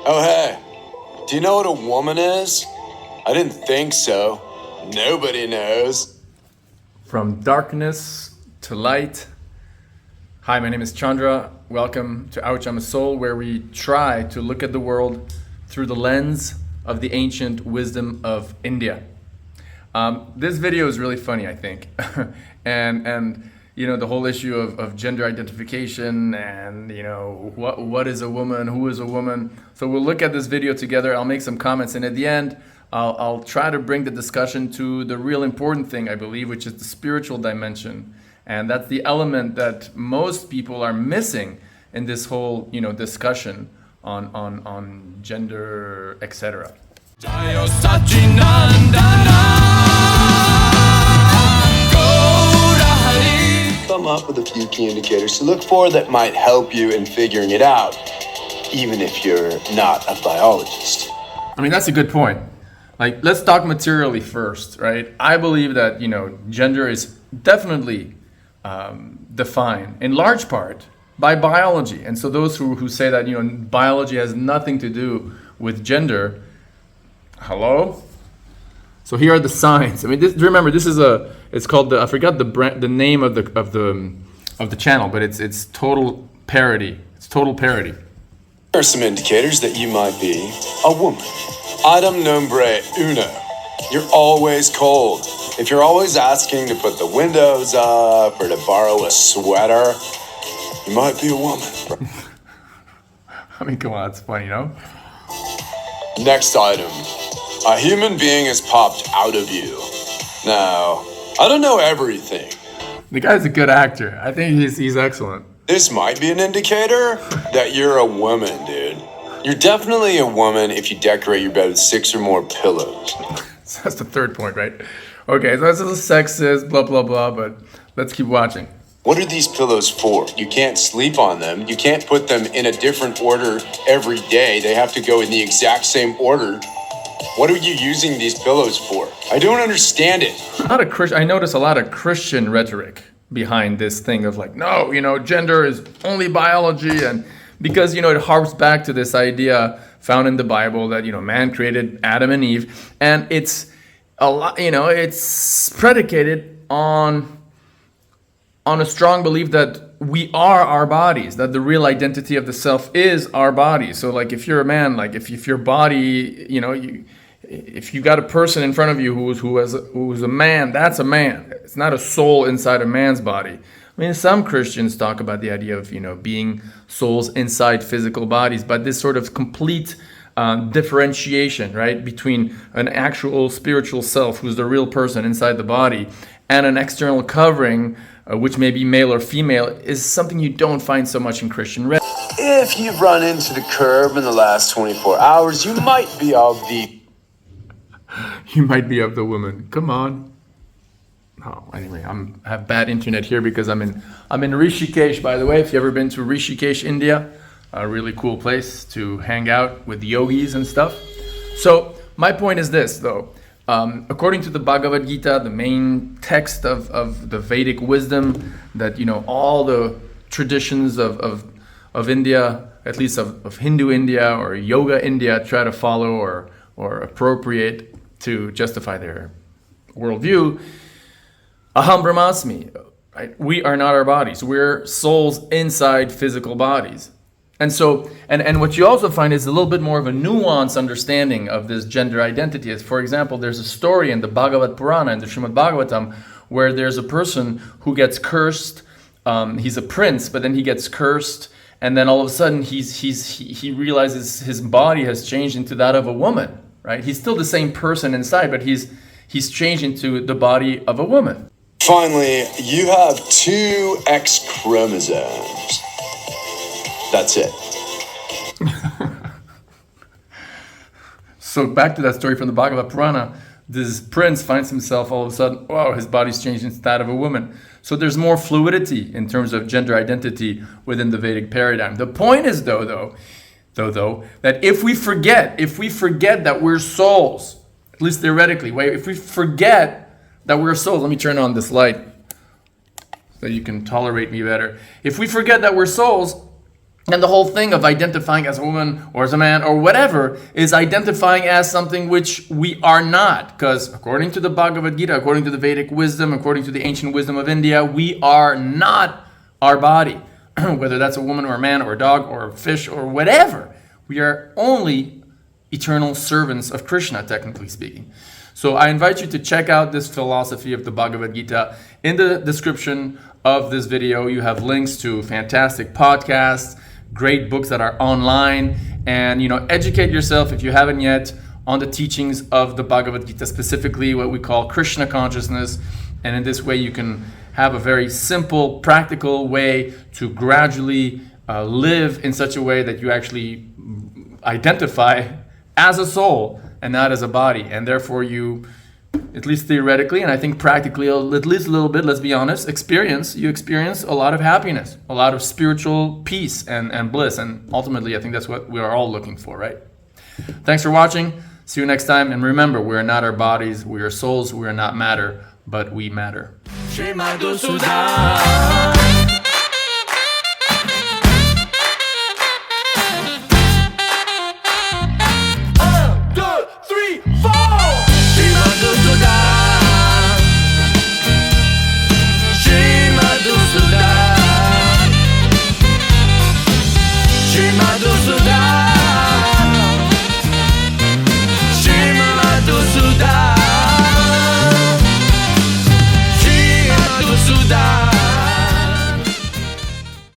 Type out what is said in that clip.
Oh, hey, do you know what a woman is? I didn't think so. Nobody knows. From darkness to light. Hi, my name is Chandra. Welcome to Ouch, I'm a Soul, where we try to look at the world through the lens of the ancient wisdom of India. This video is really funny, I think. and you know, the whole issue of gender identification and, you know, what is a woman, who is a woman. So we'll look at this video together. I'll make some comments, and at the end, I'll try to bring the discussion to the real important thing, I believe, which is the spiritual dimension. And that's the element that most people are missing in this whole, you know, discussion on gender, etc. Come up with a few key indicators to look for that might help you in figuring it out, even if you're not a biologist. I mean, that's a good point. Like, let's talk materially first, right? I believe that, you know, gender is definitely defined in large part by biology. And so those who say that, you know, biology has nothing to do with gender, hello? So here are the signs. I mean, remember, this is it's called I forgot the name of the channel, but it's total parody. It's total parody. There are some indicators that you might be a woman. Item nombre uno. You're always cold. If you're always asking to put the windows up or to borrow a sweater, you might be a woman. I mean, come on, that's funny, you know? Next item. A human being has popped out of you. Now, I don't know everything. The guy's a good actor. I think he's excellent. This might be an indicator that you're a woman, dude. You're definitely a woman if you decorate your bed with 6 or more pillows. So that's the third point, right? Okay, so this is sexist, blah, blah, blah, but let's keep watching. What are these pillows for? You can't sleep on them. You can't put them in a different order every day. They have to go in the exact same order. What are you using these pillows for? I don't understand it. I notice a lot of Christian rhetoric behind this thing of like, no, you know, gender is only biology, and because, you know, it harps back to this idea found in the Bible that, you know, man created Adam and Eve, and it's a lot, you know, it's predicated on a strong belief that we are our bodies, that the real identity of the self is our body. So like if you're a man, like if your body, you know, if you got a person in front of you who's a man, that's a man. It's not a soul inside a man's body. I mean, some Christians talk about the idea of, you know, being souls inside physical bodies, but this sort of complete differentiation, right, between an actual spiritual self, who's the real person inside the body, and an external covering, which may be male or female, is something you don't find so much in Christian rhetoric. If you've run into the curb in the last 24 hours, you might be of the... You might be of the woman. Come on. Oh, anyway, I have bad internet here because I'm in Rishikesh, by the way. If you've ever been to Rishikesh, India, a really cool place to hang out with yogis and stuff. So my point is this, though. According to the Bhagavad Gita, the main text of the Vedic wisdom that, you know, all the traditions of India, at least of Hindu India or Yoga India, try to follow or appropriate to justify their worldview. Aham Brahmasmi, right? We are not our bodies. We're souls inside physical bodies. And so, and what you also find is a little bit more of a nuanced understanding of this gender identity. As, for example, there's a story in the Bhagavad Purana, in the Srimad Bhagavatam, where there's a person who gets cursed. He's a prince, but then he gets cursed, and then all of a sudden he realizes his body has changed into that of a woman, right? He's still the same person inside, but he's changed into the body of a woman. Finally, you have 2 X chromosomes. That's it. So back to that story from the Bhagavad Purana, this prince finds himself all of a sudden, wow, his body's changed into that of a woman. So there's more fluidity in terms of gender identity within the Vedic paradigm. The point is, though, that if we forget that we're souls, at least theoretically, if we forget that we're souls, let me turn on this light so you can tolerate me better. If we forget that we're souls, And the whole thing of identifying as a woman or as a man or whatever is identifying as something which we are not. Because according to the Bhagavad Gita, according to the Vedic wisdom, according to the ancient wisdom of India, we are not our body. Whether that's a woman or a man or a dog or a fish or whatever. We are only eternal servants of Krishna, technically speaking. So I invite you to check out this philosophy of the Bhagavad Gita. In the description of this video, you have links to fantastic podcasts, great books that are online, and educate yourself if you haven't yet on the teachings of the Bhagavad Gita, specifically what we call Krishna consciousness. And in this way, you can have a very simple, practical way to gradually live in such a way that you actually identify as a soul and not as a body. And therefore you, at least theoretically, and I think practically, at least a little bit, let's be honest, you experience a lot of happiness, a lot of spiritual peace and bliss. And ultimately, I think that's what we are all looking for, right? Thanks for watching. See you next time. And remember, we are not our bodies. We are souls. We are not matter, but we matter. Shri Madhusudan.